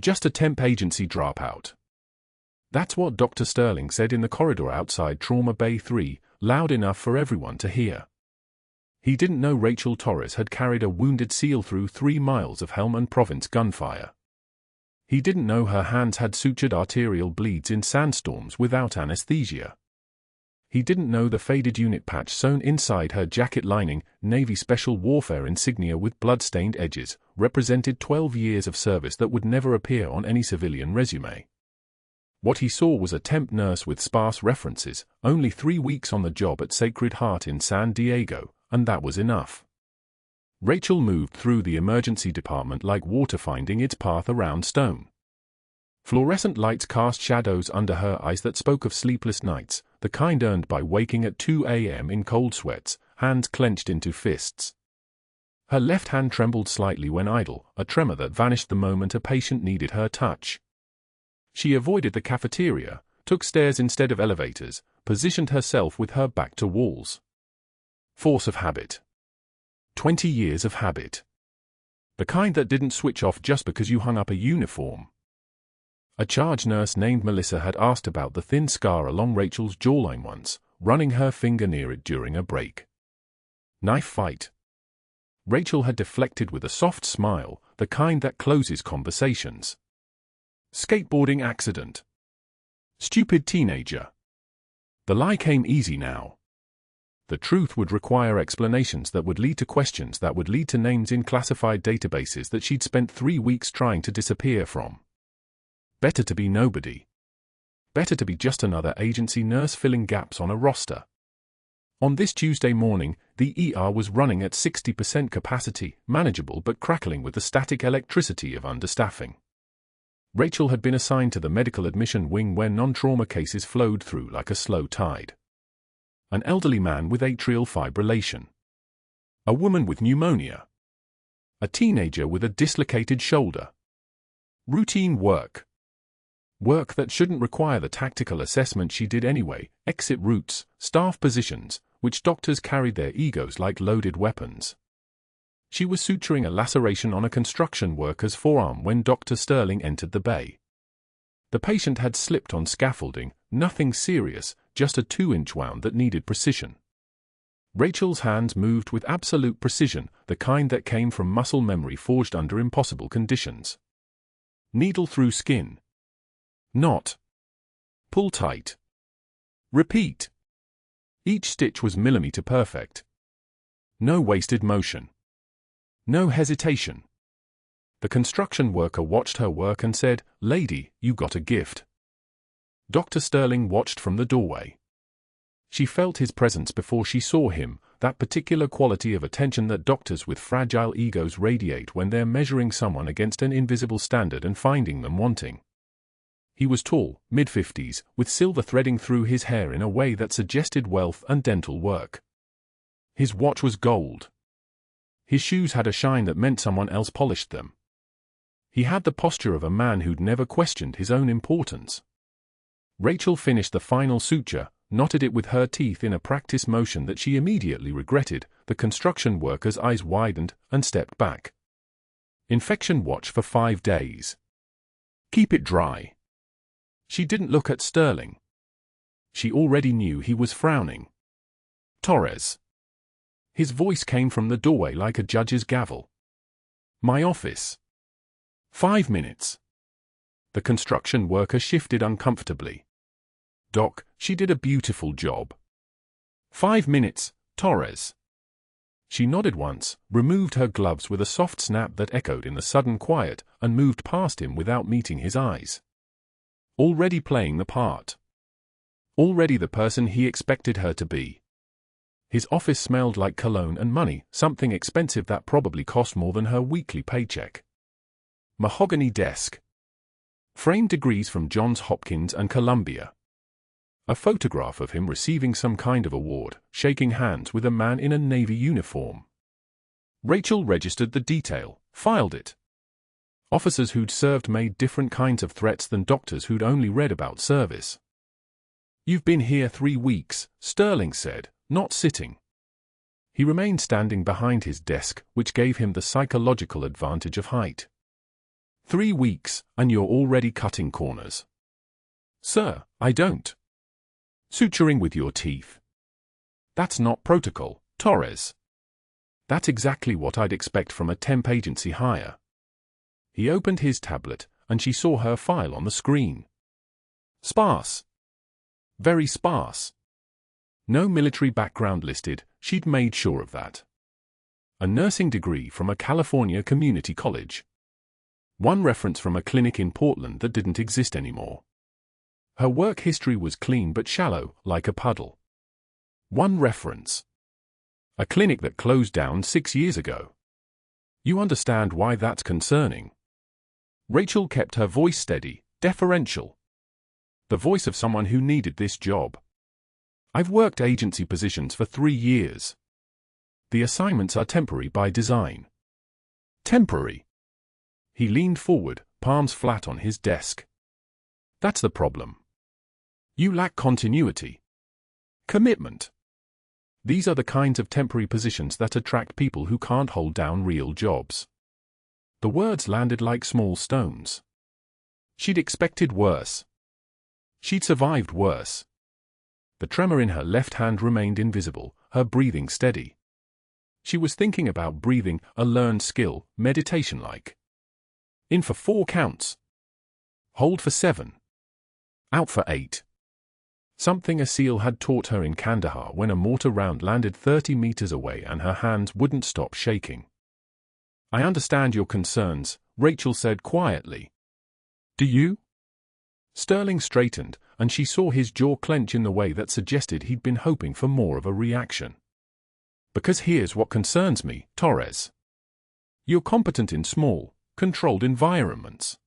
Just a temp agency dropout. That's what Dr. Sterling said in the corridor outside Trauma Bay 3, loud enough for everyone to hear. He didn't know Rachel Torres had carried a wounded SEAL through 3 miles of Helmand Province gunfire. He didn't know her hands had sutured arterial bleeds in sandstorms without anesthesia. He didn't know the faded unit patch sewn inside her jacket lining, Navy Special Warfare insignia with blood-stained edges, represented 12 years of service that would never appear on any civilian resume. What he saw was a temp nurse with sparse references, only 3 weeks on the job at Sacred Heart in San Diego, and that was enough. Rachel moved through the emergency department like water finding its path around stone. Fluorescent lights cast shadows under her eyes that spoke of sleepless nights, the kind earned by waking at 2 a.m. in cold sweats, hands clenched into fists. Her left hand trembled slightly when idle, a tremor that vanished the moment a patient needed her touch. She avoided the cafeteria, took stairs instead of elevators, positioned herself with her back to walls. Force of habit. 20 years of habit. The kind that didn't switch off just because you hung up a uniform. A charge nurse named Melissa had asked about the thin scar along Rachel's jawline once, running her finger near it during a break. Knife fight. Rachel had deflected with a soft smile, the kind that closes conversations. Skateboarding accident. Stupid teenager. The lie came easy now. The truth would require explanations that would lead to questions that would lead to names in classified databases that she'd spent 3 weeks trying to disappear from. Better to be nobody. Better to be just another agency nurse filling gaps on a roster. On this Tuesday morning, the ER was running at 60% capacity, manageable but crackling with the static electricity of understaffing. Rachel had been assigned to the medical admission wing where non-trauma cases flowed through like a slow tide. An elderly man with atrial fibrillation. A woman with pneumonia. A teenager with a dislocated shoulder. Routine work. Work that shouldn't require the tactical assessment she did anyway, exit routes, staff positions, which doctors carried their egos like loaded weapons. She was suturing a laceration on a construction worker's forearm when Dr. Sterling entered the bay. The patient had slipped on scaffolding, nothing serious, just a 2-inch wound that needed precision. Rachel's hands moved with absolute precision, the kind that came from muscle memory forged under impossible conditions. Needle through skin. Knot. Pull tight. Repeat. Each stitch was millimeter perfect. No wasted motion. No hesitation. The construction worker watched her work and said, "Lady, you got a gift." Dr. Sterling watched from the doorway. She felt his presence before she saw him, that particular quality of attention that doctors with fragile egos radiate when they're measuring someone against an invisible standard and finding them wanting. He was tall, mid-50s, with silver threading through his hair in a way that suggested wealth and dental work. His watch was gold. His shoes had a shine that meant someone else polished them. He had the posture of a man who'd never questioned his own importance. Rachel finished the final suture, knotted it with her teeth in a practice motion that she immediately regretted. The construction worker's eyes widened and stepped back. Infection watch for 5 days. Keep it dry. She didn't look at Sterling. She already knew he was frowning. Torres. His voice came from the doorway like a judge's gavel. My office. 5 minutes. The construction worker shifted uncomfortably. Doc, she did a beautiful job. 5 minutes, Torres. She nodded once, removed her gloves with a soft snap that echoed in the sudden quiet, and moved past him without meeting his eyes. Already playing the part. Already the person he expected her to be. His office smelled like cologne and money, something expensive that probably cost more than her weekly paycheck. Mahogany desk. Framed degrees from Johns Hopkins and Columbia. A photograph of him receiving some kind of award, shaking hands with a man in a Navy uniform. Rachel registered the detail, filed it. Officers who'd served made different kinds of threats than doctors who'd only read about service. You've been here 3 weeks, Sterling said, not sitting. He remained standing behind his desk, which gave him the psychological advantage of height. 3 weeks, and you're already cutting corners. Sir, I don't. Suturing with your teeth. That's not protocol, Torres. That's exactly what I'd expect from a temp agency hire. He opened his tablet, and she saw her file on the screen. Sparse. Very sparse. No military background listed, she'd made sure of that. A nursing degree from a California community college. One reference from a clinic in Portland that didn't exist anymore. Her work history was clean but shallow, like a puddle. One reference. A clinic that closed down 6 years ago. You understand why that's concerning. Rachel kept her voice steady, deferential. The voice of someone who needed this job. I've worked agency positions for 3 years. The assignments are temporary by design. Temporary. He leaned forward, palms flat on his desk. That's the problem. You lack continuity. Commitment. These are the kinds of temporary positions that attract people who can't hold down real jobs. The words landed like small stones. She'd expected worse. She'd survived worse. The tremor in her left hand remained invisible, her breathing steady. She was thinking about breathing, a learned skill, meditation-like. In for 4 counts. Hold for 7. Out for 8. Something a SEAL had taught her in Kandahar when a mortar round landed 30 meters away and her hands wouldn't stop shaking. I understand your concerns, Rachel said quietly. Do you? Sterling straightened, and she saw his jaw clench in the way that suggested he'd been hoping for more of a reaction. Because here's what concerns me, Torres. You're competent in small, controlled environments.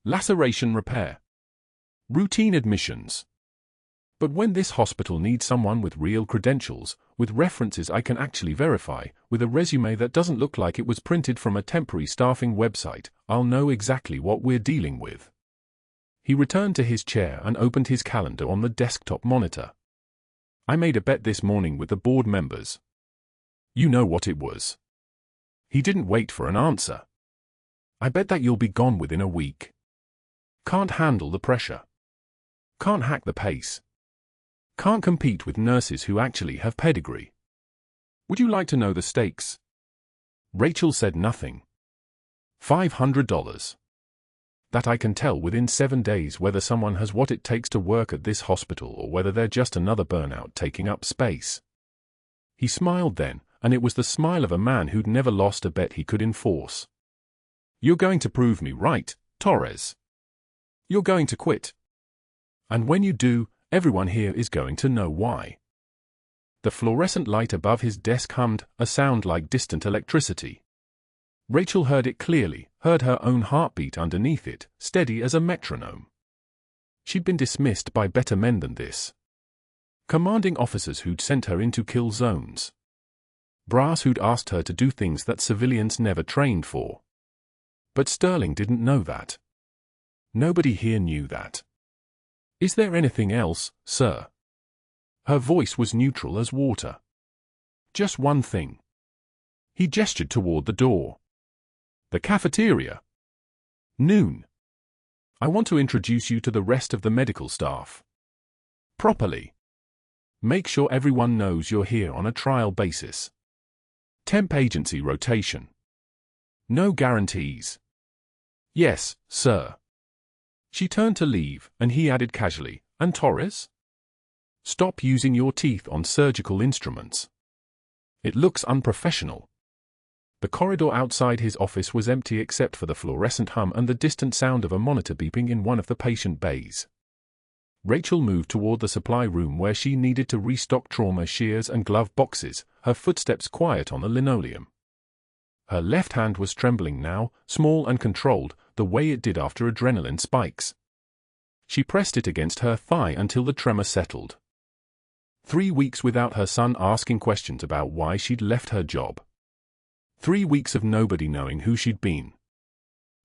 Laceration repair. Routine admissions. But when this hospital needs someone with real credentials, with references I can actually verify, with a resume that doesn't look like it was printed from a temporary staffing website, I'll know exactly what we're dealing with. He returned to his chair and opened his calendar on the desktop monitor. I made a bet this morning with the board members. You know what it was. He didn't wait for an answer. I bet that you'll be gone within a week. Can't handle the pressure. Can't hack the pace. Can't compete with nurses who actually have pedigree. Would you like to know the stakes? Rachel said nothing. $500. That I can tell within 7 days whether someone has what it takes to work at this hospital or whether they're just another burnout taking up space. He smiled then, and it was the smile of a man who'd never lost a bet he could enforce. You're going to prove me right, Torres. You're going to quit. And when you do, everyone here is going to know why. The fluorescent light above his desk hummed, a sound like distant electricity. Rachel heard it clearly, heard her own heartbeat underneath it, steady as a metronome. She'd been dismissed by better men than this. Commanding officers who'd sent her into kill zones. Brass who'd asked her to do things that civilians never trained for. But Sterling didn't know that. Nobody here knew that. Is there anything else, sir? Her voice was neutral as water. Just one thing. He gestured toward the door. The cafeteria. Noon. I want to introduce you to the rest of the medical staff. Properly. Make sure everyone knows you're here on a trial basis. Temp agency rotation. No guarantees. Yes, sir. She turned to leave, and he added casually, and Torres? Stop using your teeth on surgical instruments. It looks unprofessional. The corridor outside his office was empty except for the fluorescent hum and the distant sound of a monitor beeping in one of the patient bays. Rachel moved toward the supply room where she needed to restock trauma shears and glove boxes, her footsteps quiet on the linoleum. Her left hand was trembling now, small and controlled, the way it did after adrenaline spikes. She pressed it against her thigh until the tremor settled. 3 weeks without her son asking questions about why she'd left her job. 3 weeks of nobody knowing who she'd been.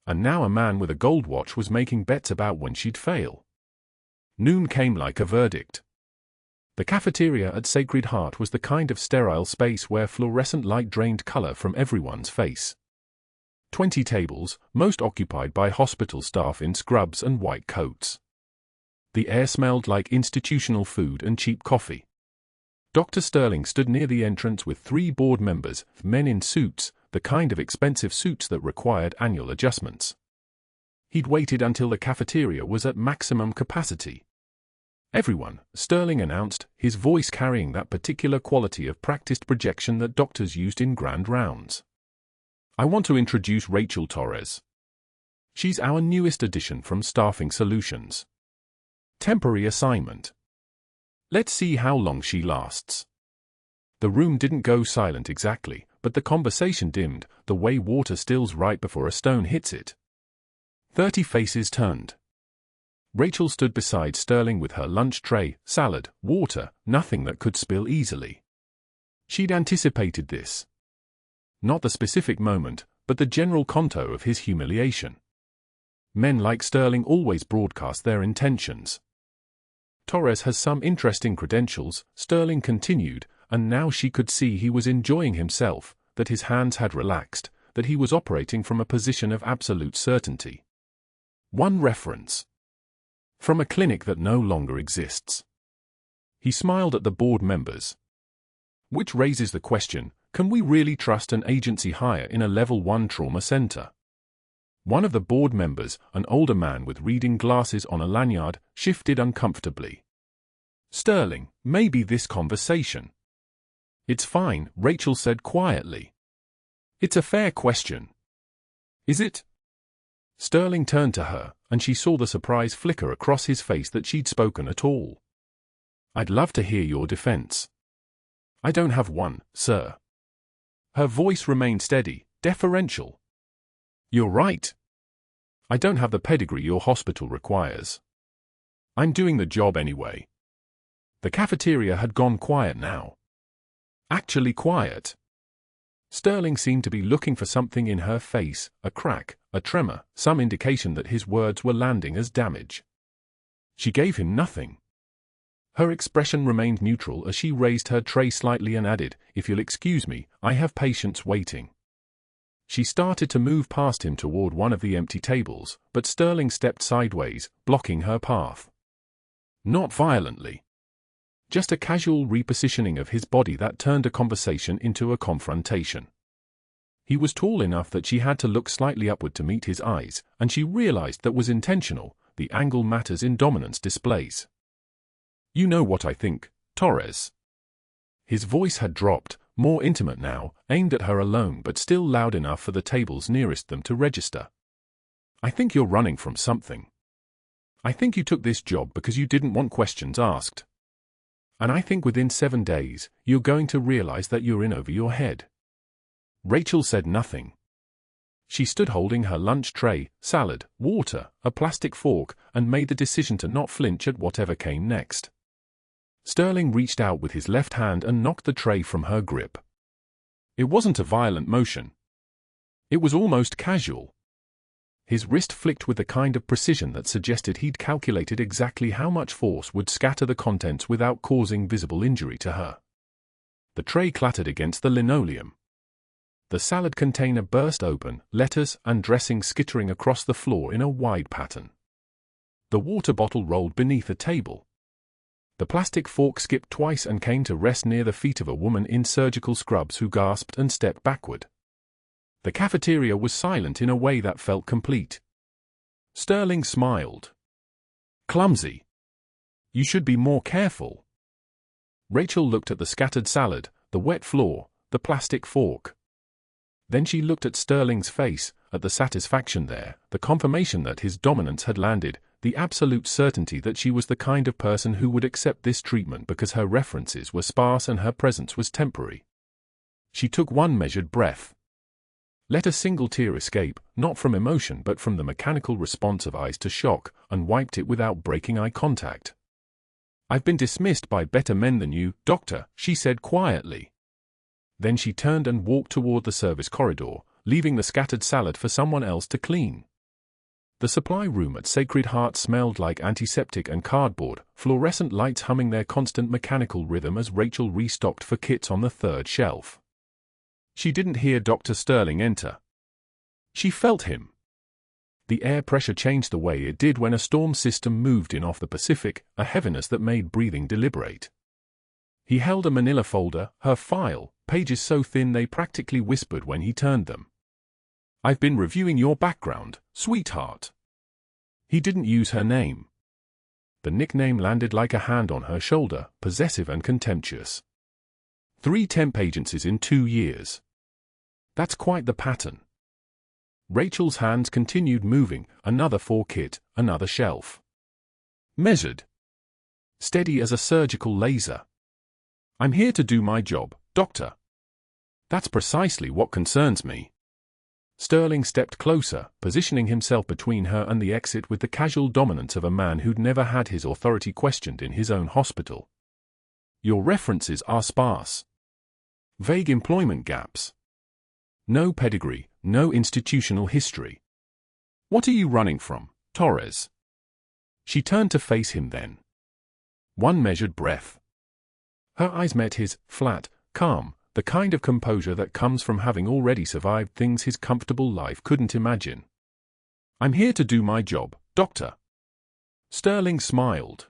And now a man with a gold watch was making bets about when she'd fail. Noon came like a verdict. The cafeteria at Sacred Heart was the kind of sterile space where fluorescent light drained color from everyone's face. 20 tables, most occupied by hospital staff in scrubs and white coats. The air smelled like institutional food and cheap coffee. Dr. Sterling stood near the entrance with 3 board members, men in suits, the kind of expensive suits that required annual adjustments. He'd waited until the cafeteria was at maximum capacity. "Everyone," Sterling announced, his voice carrying that particular quality of practiced projection that doctors used in grand rounds. "I want to introduce Rachel Torres. She's our newest addition from Staffing Solutions. Temporary assignment. Let's see how long she lasts." The room didn't go silent exactly, but the conversation dimmed, the way water stills right before a stone hits it. 30 faces turned. Rachel stood beside Sterling with her lunch tray, salad, water, nothing that could spill easily. She'd anticipated this. Not the specific moment, but the general contour of his humiliation. Men like Sterling always broadcast their intentions. "Torres has some interesting credentials," Sterling continued, and now she could see he was enjoying himself, that his hands had relaxed, that he was operating from a position of absolute certainty. One reference. From a clinic that no longer exists. He smiled at the board members. Which raises the question, can we really trust an agency hire in a level 1 trauma center? One of the board members, an older man with reading glasses on a lanyard, shifted uncomfortably. "Sterling, maybe this conversation." "It's fine," Rachel said quietly. "It's a fair question." "Is it?" Sterling turned to her, and she saw the surprise flicker across his face that she'd spoken at all. "I'd love to hear your defense." "I don't have one, sir." Her voice remained steady, deferential. "You're right. I don't have the pedigree your hospital requires. I'm doing the job anyway." The cafeteria had gone quiet now. Actually quiet. Sterling seemed to be looking for something in her face, a crack, a tremor, some indication that his words were landing as damage. She gave him nothing. Her expression remained neutral as she raised her tray slightly and added, "If you'll excuse me, I have patients waiting." She started to move past him toward one of the empty tables, but Sterling stepped sideways, blocking her path. Not violently. Just a casual repositioning of his body that turned a conversation into a confrontation. He was tall enough that she had to look slightly upward to meet his eyes, and she realized that was intentional. The angle matters in dominance displays. "You know what I think, Torres." His voice had dropped, more intimate now, aimed at her alone but still loud enough for the tables nearest them to register. "I think you're running from something. I think you took this job because you didn't want questions asked. And I think within 7 days, you're going to realize that you're in over your head." Rachel said nothing. She stood holding her lunch tray, salad, water, a plastic fork, and made the decision to not flinch at whatever came next. Sterling reached out with his left hand and knocked the tray from her grip. It wasn't a violent motion. It was almost casual. His wrist flicked with the kind of precision that suggested he'd calculated exactly how much force would scatter the contents without causing visible injury to her. The tray clattered against the linoleum. The salad container burst open, lettuce and dressing skittering across the floor in a wide pattern. The water bottle rolled beneath a table. The plastic fork skipped twice and came to rest near the feet of a woman in surgical scrubs who gasped and stepped backward. The cafeteria was silent in a way that felt complete. Sterling smiled. "Clumsy. You should be more careful." Rachel looked at the scattered salad, the wet floor, the plastic fork. Then she looked at Sterling's face, at the satisfaction there, the confirmation that his dominance had landed, the absolute certainty that she was the kind of person who would accept this treatment because her references were sparse and her presence was temporary. She took one measured breath. Let a single tear escape, not from emotion but from the mechanical response of eyes to shock, and wiped it without breaking eye contact. "I've been dismissed by better men than you, doctor," she said quietly. Then she turned and walked toward the service corridor, leaving the scattered salad for someone else to clean. The supply room at Sacred Heart smelled like antiseptic and cardboard, fluorescent lights humming their constant mechanical rhythm as Rachel restocked for kits on the third shelf. She didn't hear Dr. Sterling enter. She felt him. The air pressure changed the way it did when a storm system moved in off the Pacific, a heaviness that made breathing deliberate. He held a manila folder, her file, pages so thin they practically whispered when he turned them. "I've been reviewing your background, sweetheart." He didn't use her name. The nickname landed like a hand on her shoulder, possessive and contemptuous. 3 temp agencies in 2 years. That's quite the pattern. Rachel's hands continued moving, another 4 kit, another shelf. Measured. Steady as a surgical laser. "I'm here to do my job, doctor." "That's precisely what concerns me." Sterling stepped closer, positioning himself between her and the exit with the casual dominance of a man who'd never had his authority questioned in his own hospital. "Your references are sparse. Vague employment gaps. No pedigree, no institutional history. What are you running from, Torres?" She turned to face him then. One measured breath. Her eyes met his, flat, calm, the kind of composure that comes from having already survived things his comfortable life couldn't imagine. "I'm here to do my job, doctor." Sterling smiled.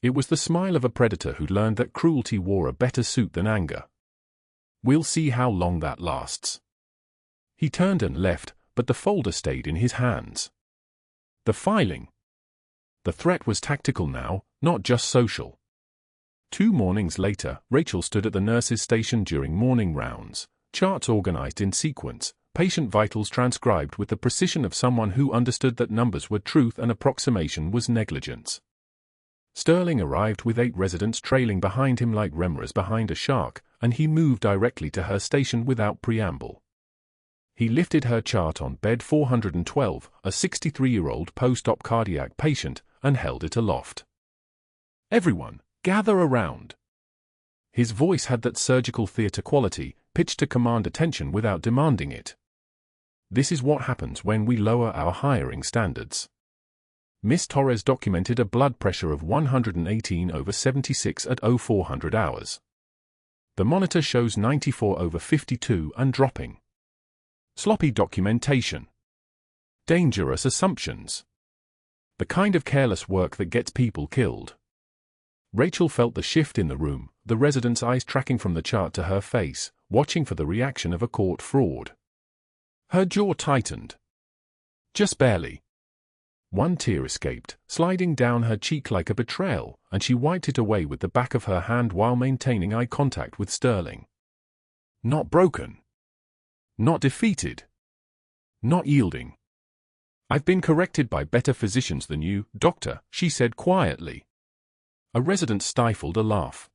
It was the smile of a predator who'd learned that cruelty wore a better suit than anger. "We'll see how long that lasts." He turned and left, but the folder stayed in his hands. The filing. The threat was tactical now, not just social. 2 mornings later, Rachel stood at the nurse's station during morning rounds, charts organized in sequence, patient vitals transcribed with the precision of someone who understood that numbers were truth and approximation was negligence. Sterling arrived with 8 residents trailing behind him like remoras behind a shark, and he moved directly to her station without preamble. He lifted her chart on bed 412, a 63-year-old post-op cardiac patient, and held it aloft. "Everyone, gather around." His voice had that surgical theater quality, pitched to command attention without demanding it. This is what happens when we lower our hiring standards. Miss Torres documented a blood pressure of 118/76 at 0400 hours. The monitor shows 94/52 and dropping. Sloppy documentation. Dangerous assumptions. The kind of careless work that gets people killed. Rachel felt the shift in the room, the resident's eyes tracking from the chart to her face, watching for the reaction of a caught fraud. Her jaw tightened. Just barely. One tear escaped, sliding down her cheek like a betrayal, and she wiped it away with the back of her hand while maintaining eye contact with Sterling. Not broken. Not defeated. Not yielding. "I've been corrected by better physicians than you, doctor," she said quietly. A resident stifled a laugh.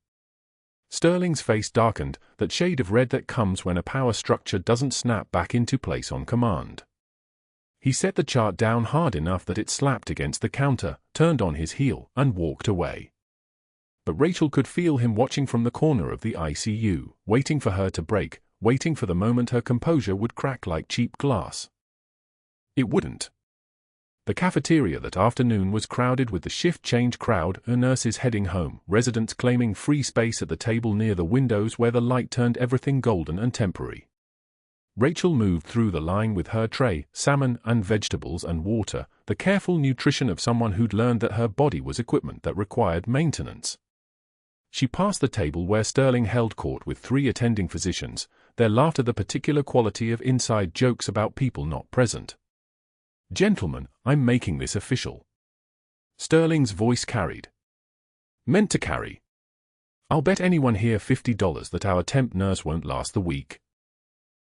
Sterling's face darkened, that shade of red that comes when a power structure doesn't snap back into place on command. He set the chart down hard enough that it slapped against the counter, turned on his heel, and walked away. But Rachel could feel him watching from the corner of the ICU, waiting for her to break, waiting for the moment her composure would crack like cheap glass. It wouldn't. The cafeteria that afternoon was crowded with the shift change crowd, nurses heading home, residents claiming free space at the table near the windows where the light turned everything golden and temporary. Rachel moved through the line with her tray, salmon and vegetables and water, the careful nutrition of someone who'd learned that her body was equipment that required maintenance. She passed the table where Sterling held court with 3 attending physicians, their laughter the particular quality of inside jokes about people not present. "Gentlemen, I'm making this official." Sterling's voice carried. Meant to carry. "I'll bet anyone here $50 that our temp nurse won't last the week.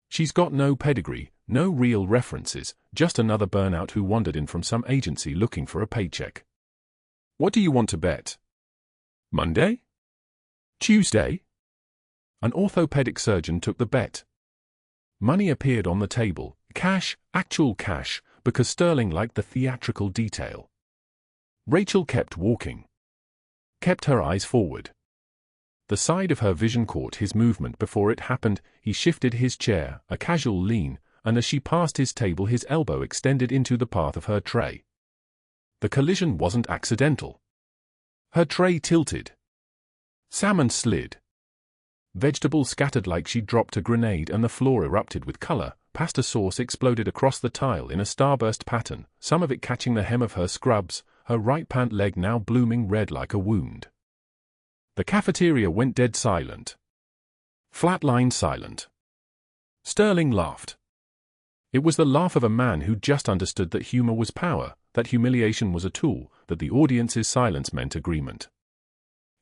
She's got no pedigree, no real references, just another burnout who wandered in from some agency looking for a paycheck. What do you want to bet? Monday? Tuesday?" An orthopedic surgeon took the bet. Money appeared on the table, cash, actual cash, because Sterling liked the theatrical detail. Rachel kept walking. Kept her eyes forward. The side of her vision caught his movement before it happened. He shifted his chair, a casual lean, and as she passed his table his elbow extended into the path of her tray. The collision wasn't accidental. Her tray tilted. Salmon slid. Vegetables scattered like she dropped a grenade and the floor erupted with color, pasta sauce exploded across the tile in a starburst pattern, some of it catching the hem of her scrubs, her right pant leg now blooming red like a wound. The cafeteria went dead silent. Flatline silent. Sterling laughed. It was the laugh of a man who just understood that humor was power, that humiliation was a tool, that the audience's silence meant agreement.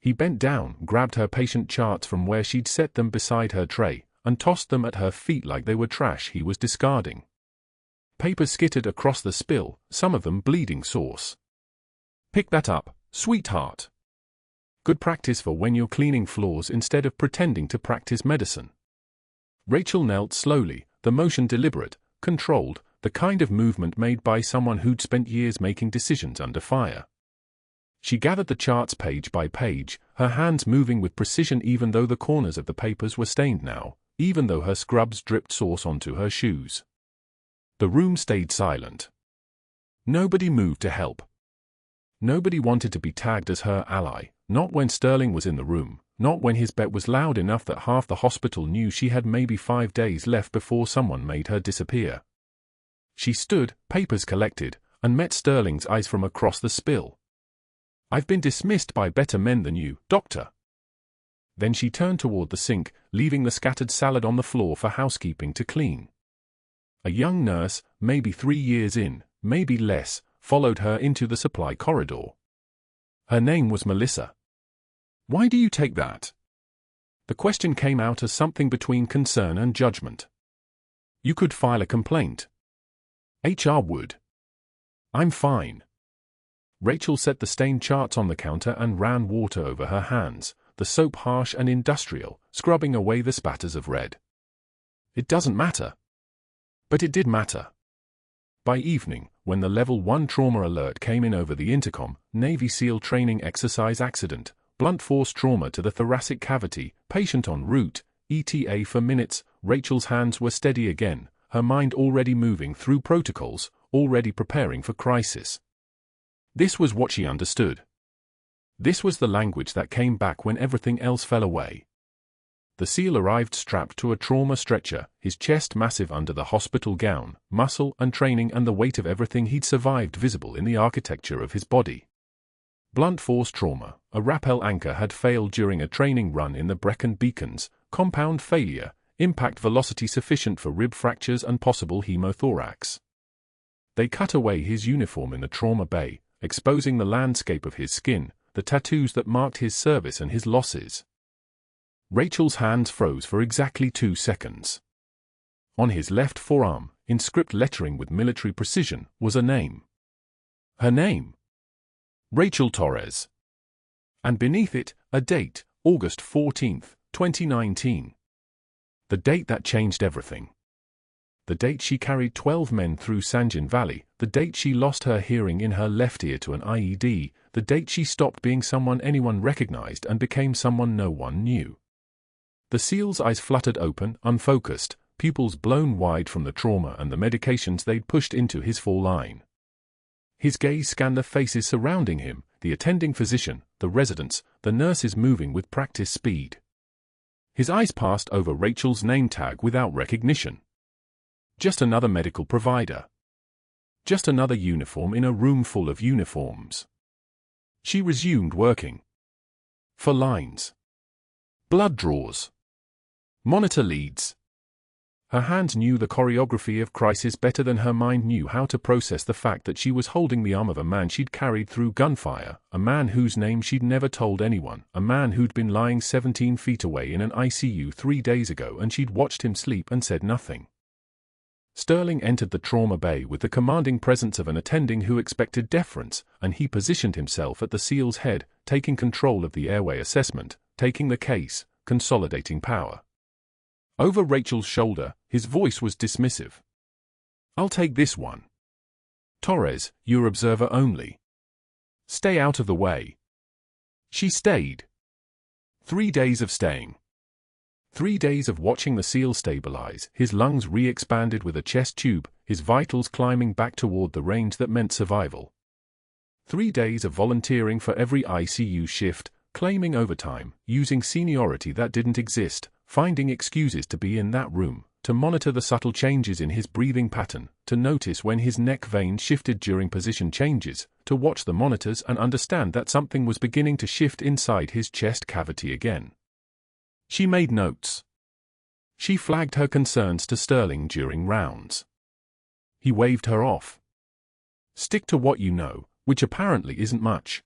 He bent down, grabbed her patient charts from where she'd set them beside her tray, and tossed them at her feet like they were trash he was discarding. Papers skittered across the spill, some of them bleeding sauce. Pick that up, sweetheart. Good practice for when you're cleaning floors instead of pretending to practice medicine. Rachel knelt slowly, the motion deliberate, controlled, the kind of movement made by someone who'd spent years making decisions under fire. She gathered the charts page by page, her hands moving with precision even though the corners of the papers were stained now, even though her scrubs dripped sauce onto her shoes. The room stayed silent. Nobody moved to help. Nobody wanted to be tagged as her ally, not when Sterling was in the room, not when his bet was loud enough that half the hospital knew she had maybe 5 days left before someone made her disappear. She stood, papers collected, and met Sterling's eyes from across the spill. "I've been dismissed by better men than you, doctor." Then she turned toward the sink, leaving the scattered salad on the floor for housekeeping to clean. A young nurse, maybe 3 years in, maybe less, followed her into the supply corridor. Her name was Melissa. "Why do you take that?" The question came out as something between concern and judgment. "You could file a complaint." "HR would." "I'm fine." Rachel set the stained charts on the counter and ran water over her hands, the soap harsh and industrial, scrubbing away the spatters of red. "It doesn't matter." But it did matter. By evening, when the Level 1 trauma alert came in over the intercom, Navy SEAL training exercise accident, blunt force trauma to the thoracic cavity, patient en route, ETA for minutes, Rachel's hands were steady again, her mind already moving through protocols, already preparing for crisis. This was what she understood. This was the language that came back when everything else fell away. The SEAL arrived strapped to a trauma stretcher, his chest massive under the hospital gown, muscle and training and the weight of everything he'd survived visible in the architecture of his body. Blunt force trauma, a rappel anchor had failed during a training run in the Brecon Beacons, compound failure, impact velocity sufficient for rib fractures and possible hemothorax. They cut away his uniform in the trauma bay, exposing the landscape of his skin, the tattoos that marked his service and his losses. Rachel's hands froze for exactly 2 seconds. On his left forearm, in script lettering with military precision, was a name. Her name. Rachel Torres. And beneath it, a date, August 14, 2019. The date that changed everything. The date she carried 12 men through Sanjin Valley, the date she lost her hearing in her left ear to an IED, the date she stopped being someone anyone recognized and became someone no one knew. The SEAL's eyes fluttered open, unfocused, pupils blown wide from the trauma and the medications they'd pushed into his full line. His gaze scanned the faces surrounding him, the attending physician, the residents, the nurses moving with practice speed. His eyes passed over Rachel's name tag without recognition. Just another medical provider. Just another uniform in a room full of uniforms. She resumed working. For lines. Blood draws. Monitor leads. Her hands knew the choreography of crisis better than her mind knew how to process the fact that she was holding the arm of a man she'd carried through gunfire, a man whose name she'd never told anyone, a man who'd been lying 17 feet away in an ICU 3 days ago and she'd watched him sleep and said nothing. Sterling entered the trauma bay with the commanding presence of an attending who expected deference, and he positioned himself at the SEAL's head, taking control of the airway assessment, taking the case, consolidating power. Over Rachel's shoulder, his voice was dismissive. "I'll take this one. Torres, you're observer only. Stay out of the way." She stayed. 3 days of staying. 3 days of watching the SEAL stabilize, his lungs re-expanded with a chest tube, his vitals climbing back toward the range that meant survival. 3 days of volunteering for every ICU shift, claiming overtime, using seniority that didn't exist, finding excuses to be in that room, to monitor the subtle changes in his breathing pattern, to notice when his neck veins shifted during position changes, to watch the monitors and understand that something was beginning to shift inside his chest cavity again. She made notes. She flagged her concerns to Sterling during rounds. He waved her off. Stick to what you know, which apparently isn't much.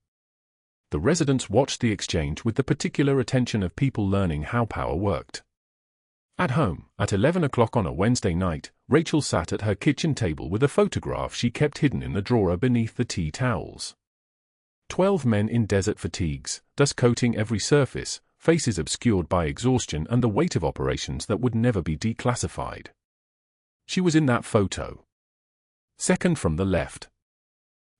The residents watched the exchange with the particular attention of people learning how power worked. At home, at 11 o'clock on a Wednesday night, Rachel sat at her kitchen table with a photograph she kept hidden in the drawer beneath the tea towels. 12 men in desert fatigues, dust coating every surface, faces obscured by exhaustion and the weight of operations that would never be declassified. She was in that photo. Second from the left.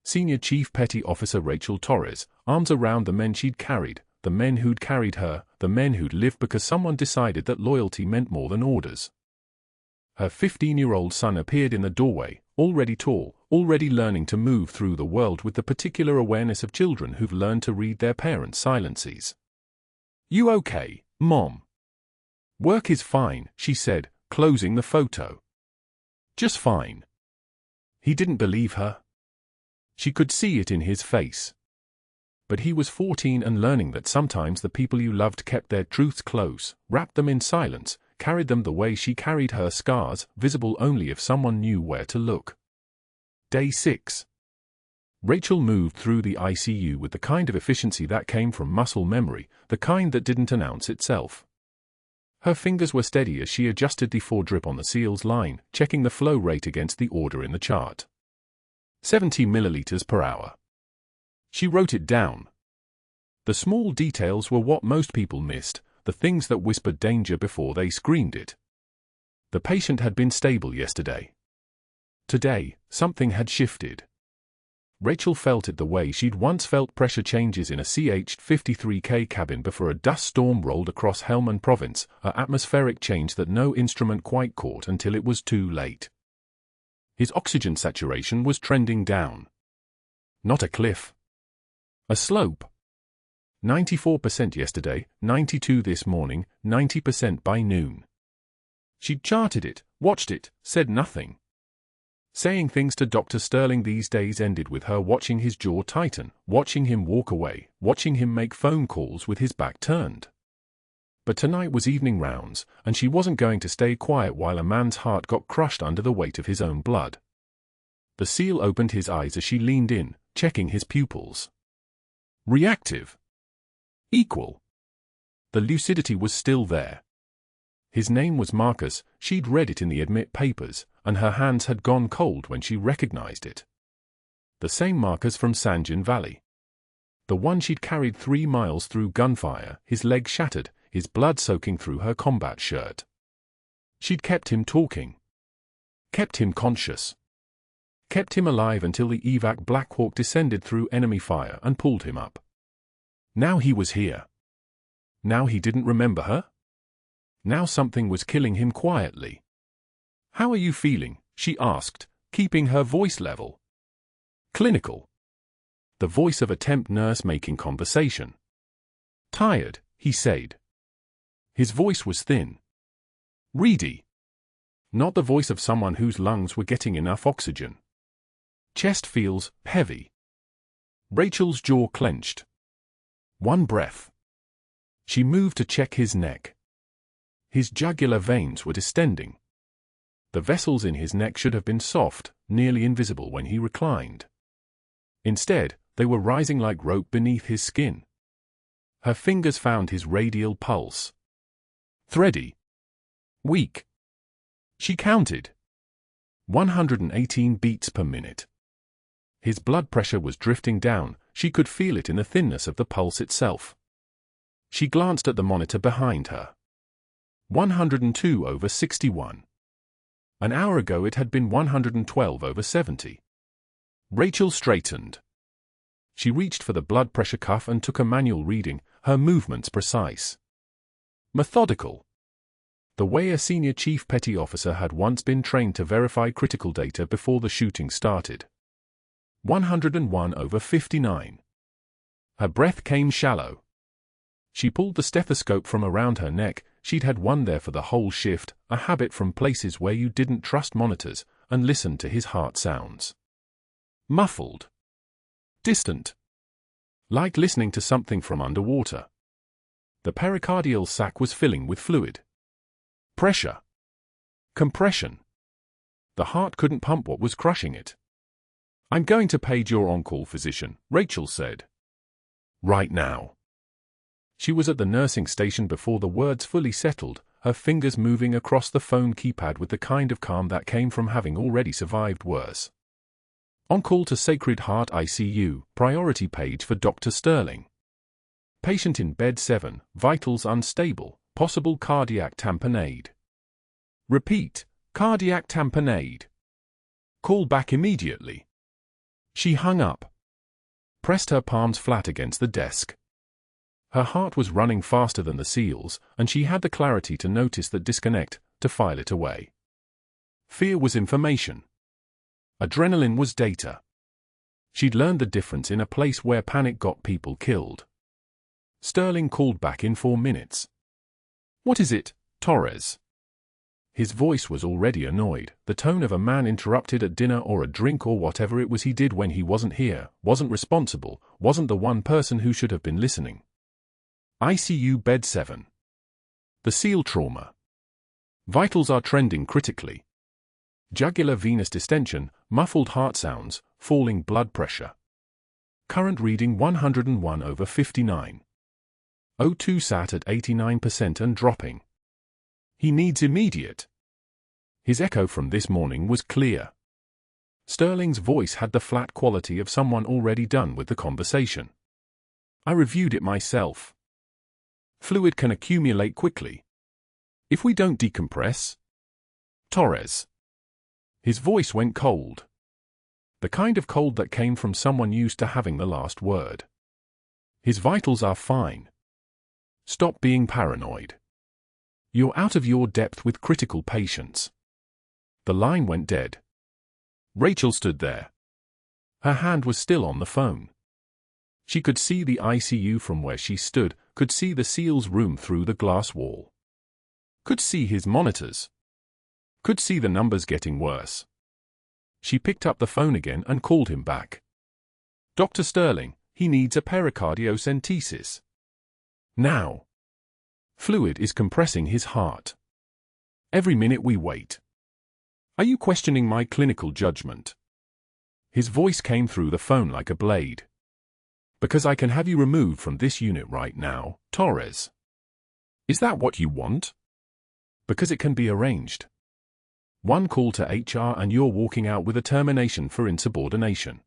Senior Chief Petty Officer Rachel Torres, arms around the men she'd carried, the men who'd carried her, the men who'd lived because someone decided that loyalty meant more than orders. Her 15-year-old son appeared in the doorway, already tall, already learning to move through the world with the particular awareness of children who've learned to read their parents' silences. "You okay, Mom?" "Work is fine," she said, closing the photo. "Just fine." He didn't believe her. She could see it in his face. But he was 14 and learning that sometimes the people you loved kept their truths close, wrapped them in silence, carried them the way she carried her scars, visible only if someone knew where to look. Day 6. Rachel moved through the ICU with the kind of efficiency that came from muscle memory, the kind that didn't announce itself. Her fingers were steady as she adjusted the 4-drip on the seal's line, checking the flow rate against the order in the chart. 70 milliliters per hour. She wrote it down. The small details were what most people missed, the things that whispered danger before they screamed it. The patient had been stable yesterday. Today, something had shifted. Rachel felt it the way she'd once felt pressure changes in a CH-53K cabin before a dust storm rolled across Helmand Province, an atmospheric change that no instrument quite caught until it was too late. His oxygen saturation was trending down. Not a cliff. A slope. 94% yesterday, 92% this morning, 90% by noon. She'd charted it, watched it, said nothing. Saying things to Dr. Sterling these days ended with her watching his jaw tighten, watching him walk away, watching him make phone calls with his back turned. But tonight was evening rounds, and she wasn't going to stay quiet while a man's heart got crushed under the weight of his own blood. The SEAL opened his eyes as she leaned in, checking his pupils. Reactive. Equal. The lucidity was still there. His name was Marcus, she'd read it in the admit papers, and her hands had gone cold when she recognized it. The same Marcus from Sanjin Valley. The one she'd carried 3 miles through gunfire, his leg shattered, his blood soaking through her combat shirt. She'd kept him talking. Kept him conscious. Kept him alive until the evac Black Hawk descended through enemy fire and pulled him up. Now he was here. Now he didn't remember her? Now something was killing him quietly. "How are you feeling?" she asked, keeping her voice level. Clinical. The voice of a temp nurse making conversation. "Tired," he said. His voice was thin. Reedy. Not the voice of someone whose lungs were getting enough oxygen. Chest feels heavy. Rachel's jaw clenched. One breath. She moved to check his neck. His jugular veins were distending. The vessels in his neck should have been soft, nearly invisible when he reclined. Instead, they were rising like rope beneath his skin. Her fingers found his radial pulse. Thready. Weak. She counted. 118 beats per minute. His blood pressure was drifting down, she could feel it in the thinness of the pulse itself. She glanced at the monitor behind her. 102/61. An hour ago it had been 112/70. Rachel straightened. She reached for the blood pressure cuff and took a manual reading, her movements precise. Methodical. The way a senior chief petty officer had once been trained to verify critical data before the shooting started. 101/59. Her breath came shallow. She pulled the stethoscope from around her neck, she'd had one there for the whole shift, a habit from places where you didn't trust monitors, and listened to his heart sounds. Muffled. Distant. Like listening to something from underwater. The pericardial sac was filling with fluid. Pressure. Compression. The heart couldn't pump what was crushing it. "I'm going to page your on-call physician," Rachel said. "Right now." She was at the nursing station before the words fully settled, her fingers moving across the phone keypad with the kind of calm that came from having already survived worse. On call to Sacred Heart ICU, priority page for Dr. Sterling. Patient in bed 7, vitals unstable, possible cardiac tamponade. Repeat, cardiac tamponade. Call back immediately. She hung up. Pressed her palms flat against the desk. Her heart was running faster than the seals, and she had the clarity to notice that disconnect, to file it away. Fear was information. Adrenaline was data. She'd learned the difference in a place where panic got people killed. Sterling called back in 4 minutes. "What is it, Torres?" His voice was already annoyed, the tone of a man interrupted at dinner or a drink or whatever it was he did when he wasn't here, wasn't responsible, wasn't the one person who should have been listening. ICU bed 7. The SEAL trauma. Vitals are trending critically. Jugular venous distension, muffled heart sounds, falling blood pressure. Current reading 101/59. O2 sat at 89% and dropping. He needs immediate. His echo from this morning was clear. Sterling's voice had the flat quality of someone already done with the conversation. "I reviewed it myself. Fluid can accumulate quickly. If we don't decompress." Torres. His voice went cold. The kind of cold that came from someone used to having the last word. "His vitals are fine. Stop being paranoid. You're out of your depth with critical patients." The line went dead. Rachel stood there. Her hand was still on the phone. She could see the ICU from where she stood, could see the SEAL's room through the glass wall. Could see his monitors. Could see the numbers getting worse. She picked up the phone again and called him back. "Dr. Sterling, he needs a pericardiocentesis. Now. Fluid is compressing his heart. Every minute we wait. Are you questioning my clinical judgment?" His voice came through the phone like a blade. "Because I can have you removed from this unit right now, Torres. Is that what you want? Because it can be arranged. One call to HR and you're walking out with a termination for insubordination."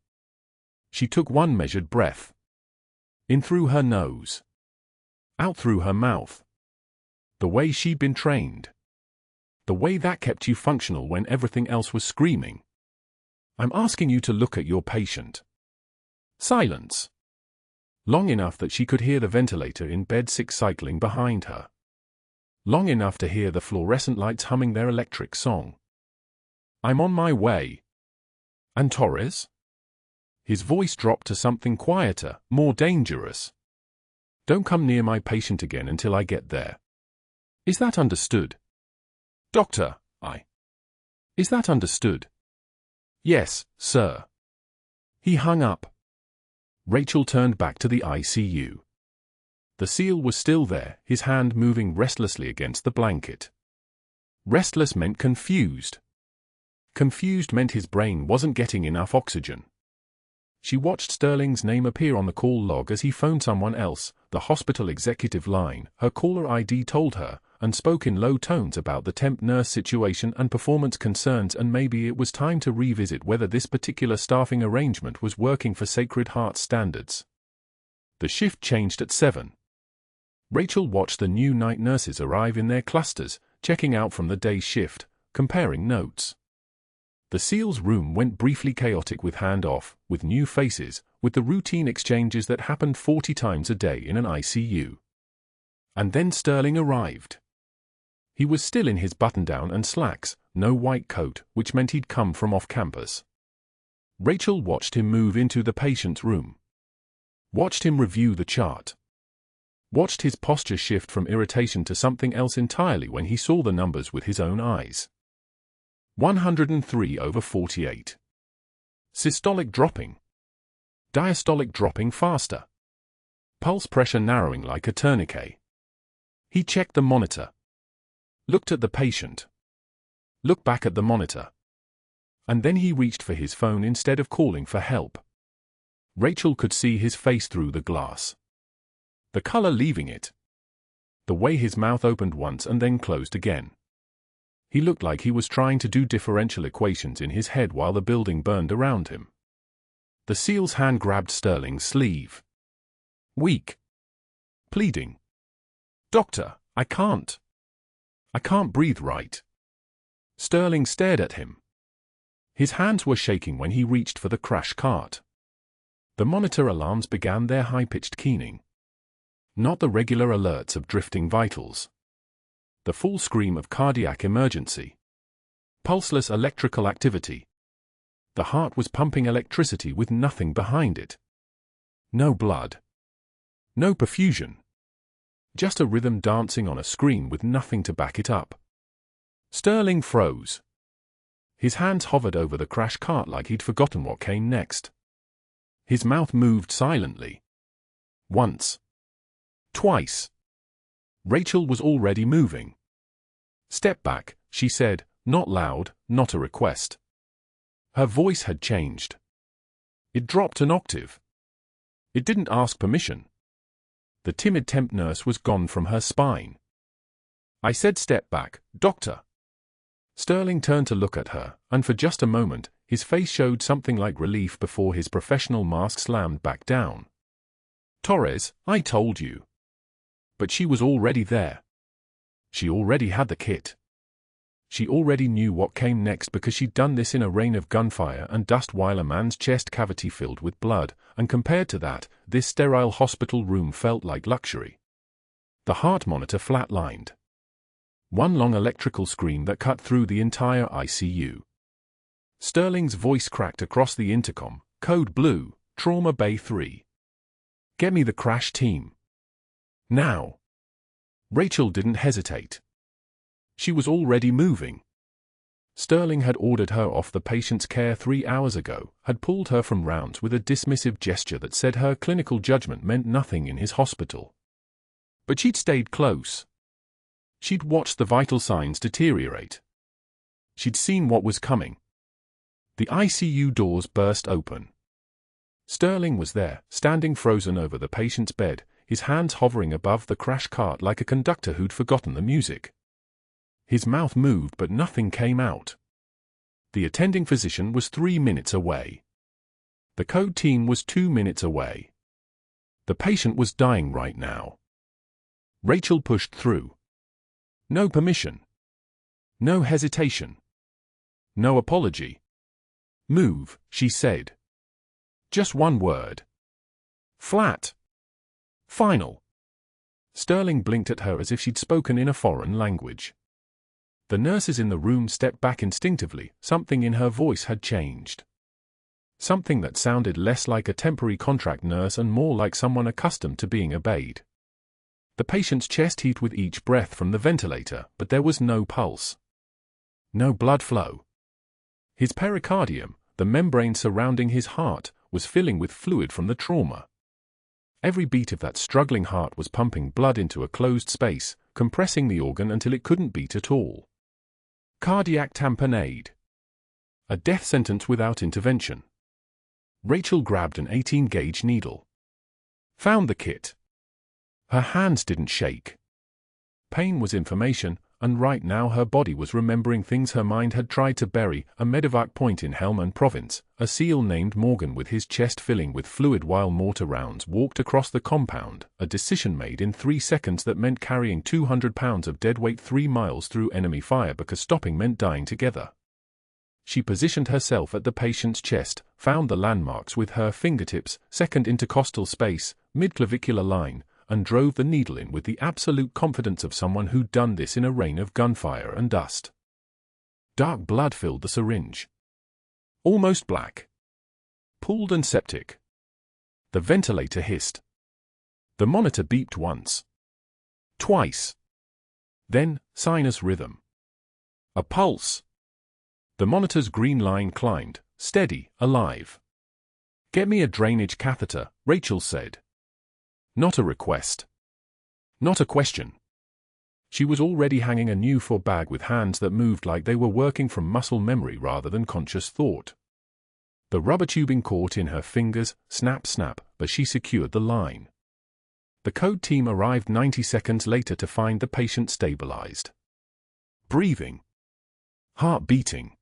She took one measured breath. In through her nose. Out through her mouth. The way she'd been trained. The way that kept you functional when everything else was screaming. "I'm asking you to look at your patient." Silence. Long enough that she could hear the ventilator in bed 6 cycling behind her. Long enough to hear the fluorescent lights humming their electric song. "I'm on my way." "And Torres?" His voice dropped to something quieter, more dangerous. "Don't come near my patient again until I get there. Is that understood?" "Doctor, Is that understood?" "Yes, sir." He hung up. Rachel turned back to the ICU. The SEAL was still there, his hand moving restlessly against the blanket. Restless meant confused. Confused meant his brain wasn't getting enough oxygen. She watched Sterling's name appear on the call log as he phoned someone else, the hospital executive line, her caller ID told her, and spoke in low tones about the temp nurse situation and performance concerns, and maybe it was time to revisit whether this particular staffing arrangement was working for Sacred Heart standards. The shift changed at 7. Rachel watched the new night nurses arrive in their clusters, checking out from the day shift, comparing notes. The SEAL's room went briefly chaotic with handoff, with new faces, with the routine exchanges that happened 40 times a day in an ICU. And then Sterling arrived. He was still in his button-down and slacks, no white coat, which meant he'd come from off-campus. Rachel watched him move into the patient's room. Watched him review the chart. watched his posture shift from irritation to something else entirely when he saw the numbers with his own eyes. 103/48. Systolic dropping. Diastolic dropping faster. Pulse pressure narrowing like a tourniquet. He checked the monitor. Looked at the patient. Looked back at the monitor. And then he reached for his phone instead of calling for help. Rachel could see his face through the glass. The color leaving it. The way his mouth opened once and then closed again. He looked like he was trying to do differential equations in his head while the building burned around him. The SEAL's hand grabbed Sterling's sleeve. Weak. Pleading. "Doctor, I can't breathe right." Sterling stared at him. His hands were shaking when he reached for the crash cart. The monitor alarms began their high-pitched keening. Not the regular alerts of drifting vitals. The full scream of cardiac emergency. Pulseless electrical activity. The heart was pumping electricity with nothing behind it. No blood. No perfusion. Just a rhythm dancing on a screen with nothing to back it up. Sterling froze. His hands hovered over the crash cart like he'd forgotten what came next. His mouth moved silently. Once. Twice. Rachel was already moving. "Step back," she said, not loud, not a request. Her voice had changed. It dropped an octave. It didn't ask permission. The timid temp nurse was gone from her spine. "I said step back, doctor." Sterling turned to look at her, and for just a moment, his face showed something like relief before his professional mask slammed back down. "Torres, I told you." But she was already there. She already had the kit. She already knew what came next because she'd done this in a rain of gunfire and dust while a man's chest cavity filled with blood, and compared to that, this sterile hospital room felt like luxury. The heart monitor flatlined. One long electrical scream that cut through the entire ICU. Sterling's voice cracked across the intercom, "Code Blue, Trauma Bay 3. Get me the crash team. Now." Rachel didn't hesitate. She was already moving. Sterling had ordered her off the patient's care 3 hours ago, had pulled her from rounds with a dismissive gesture that said her clinical judgment meant nothing in his hospital. But she'd stayed close. She'd watched the vital signs deteriorate. She'd seen what was coming. The ICU doors burst open. Sterling was there, standing frozen over the patient's bed, his hands hovering above the crash cart like a conductor who'd forgotten the music. His mouth moved but nothing came out. The attending physician was 3 minutes away. The code team was 2 minutes away. The patient was dying right now. Rachel pushed through. No permission. No hesitation. No apology. "Move," she said. Just one word. Flat. Final. Sterling blinked at her as if she'd spoken in a foreign language. The nurses in the room stepped back instinctively. Something in her voice had changed. Something that sounded less like a temporary contract nurse and more like someone accustomed to being obeyed. The patient's chest heaved with each breath from the ventilator, but there was no pulse. No blood flow. His pericardium, the membrane surrounding his heart, was filling with fluid from the trauma. Every beat of that struggling heart was pumping blood into a closed space, compressing the organ until it couldn't beat at all. Cardiac tamponade. A death sentence without intervention. Rachel grabbed an 18-gauge needle. Found the kit. Her hands didn't shake. Pain was information, and right now her body was remembering things her mind had tried to bury. A medevac point in Helmand Province, a SEAL named Morgan with his chest filling with fluid while mortar rounds walked across the compound, a decision made in 3 seconds that meant carrying 200 pounds of deadweight 3 miles through enemy fire because stopping meant dying together. She positioned herself at the patient's chest, found the landmarks with her fingertips, second intercostal space, midclavicular line, and drove the needle in with the absolute confidence of someone who'd done this in a rain of gunfire and dust. Dark blood filled the syringe. Almost black. Pooled and septic. The ventilator hissed. The monitor beeped once. Twice. Then, sinus rhythm. A pulse. The monitor's green line climbed, steady, alive. Get me a drainage catheter, Rachel said. Not a request. Not a question. She was already hanging a new four bag with hands that moved like they were working from muscle memory rather than conscious thought. The rubber tubing caught in her fingers, snap, snap, but she secured the line. The code team arrived 90 seconds later to find the patient stabilized. Breathing. Heart beating.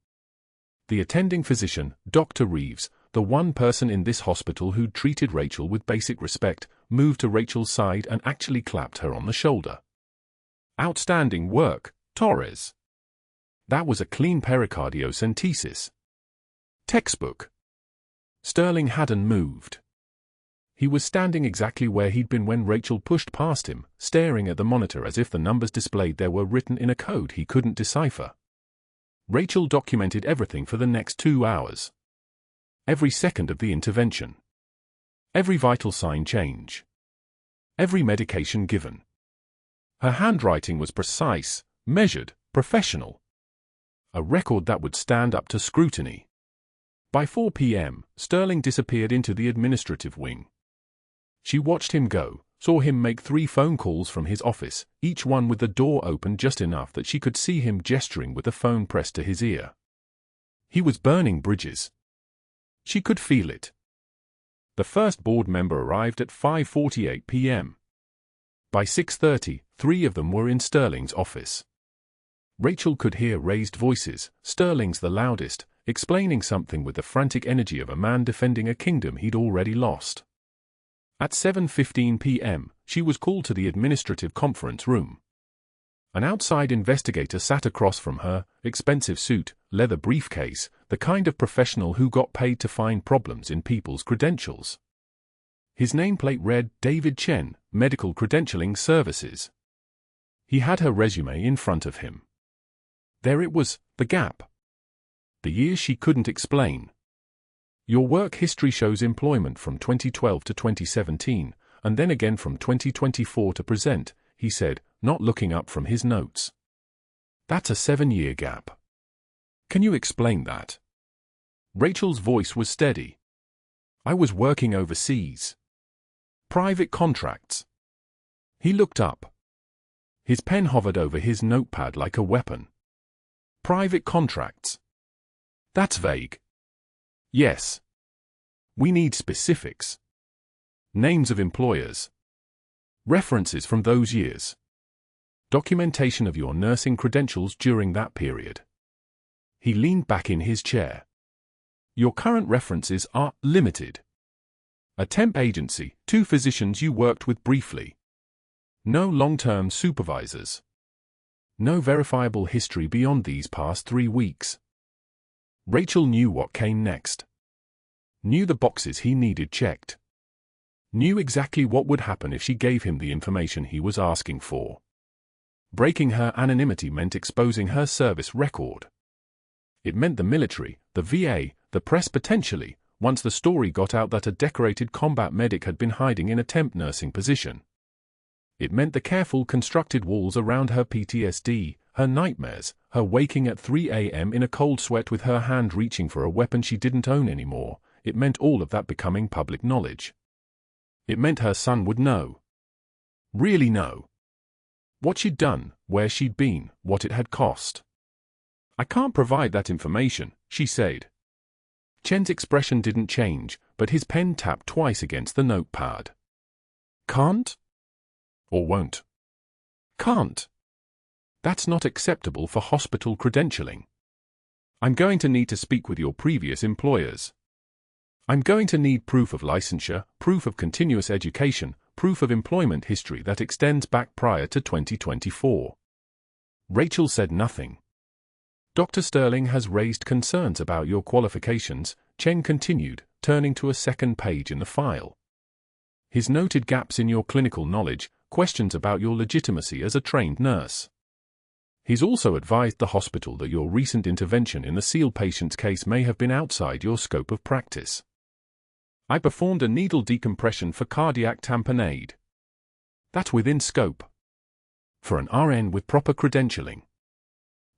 The attending physician, Dr. Reeves, the one person in this hospital who'd treated Rachel with basic respect, moved to Rachel's side and actually clapped her on the shoulder. Outstanding work, Torres. That was a clean pericardiocentesis. Textbook. Sterling hadn't moved. He was standing exactly where he'd been when Rachel pushed past him, staring at the monitor as if the numbers displayed there were written in a code he couldn't decipher. Rachel documented everything for the next 2 hours. Every second of the intervention. Every vital sign change. Every medication given. Her handwriting was precise, measured, professional. A record that would stand up to scrutiny. By 4 p.m., Sterling disappeared into the administrative wing. She watched him go, saw him make 3 phone calls from his office, each one with the door open just enough that she could see him gesturing with the phone pressed to his ear. He was burning bridges. She could feel it. The first board member arrived at 5:48 p.m. By 6:30, 3 of them were in Sterling's office. Rachel could hear raised voices, Sterling's the loudest, explaining something with the frantic energy of a man defending a kingdom he'd already lost. At 7:15 p.m., she was called to the administrative conference room. An outside investigator sat across from her, expensive suit, leather briefcase, the kind of professional who got paid to find problems in people's credentials. His nameplate read David Chen, Medical Credentialing Services. He had her resume in front of him. There it was, the gap. The years she couldn't explain. Your work history shows employment from 2012 to 2017, and then again from 2024 to present, he said, not looking up from his notes. That's a 7-year gap. Can you explain that? Rachel's voice was steady. I was working overseas. Private contracts. He looked up. His pen hovered over his notepad like a weapon. Private contracts. That's vague. Yes. We need specifics. Names of employers. References from those years. Documentation of your nursing credentials during that period. He leaned back in his chair. Your current references are limited. A temp agency, 2 physicians you worked with briefly. No long-term supervisors. No verifiable history beyond these past 3 weeks. Rachel knew what came next. Knew the boxes he needed checked. Knew exactly what would happen if she gave him the information he was asking for. Breaking her anonymity meant exposing her service record. It meant the military, the VA, the press potentially, once the story got out that a decorated combat medic had been hiding in a temp nursing position. It meant the careful constructed walls around her PTSD, her nightmares, her waking at 3 a.m. in a cold sweat with her hand reaching for a weapon she didn't own anymore. It meant all of that becoming public knowledge. It meant her son would know. Really know. What she'd done, where she'd been, what it had cost. I can't provide that information, she said. Chen's expression didn't change, but his pen tapped twice against the notepad. Can't? Or won't? Can't. That's not acceptable for hospital credentialing. I'm going to need to speak with your previous employers. I'm going to need proof of licensure, proof of continuous education, proof of employment history that extends back prior to 2024. Rachel said nothing. Dr. Sterling has raised concerns about your qualifications, Chen continued, turning to a second page in the file. He's noted gaps in your clinical knowledge, questions about your legitimacy as a trained nurse. He's also advised the hospital that your recent intervention in the SEAL patient's case may have been outside your scope of practice. I performed a needle decompression for cardiac tamponade. That's within scope. For an RN with proper credentialing.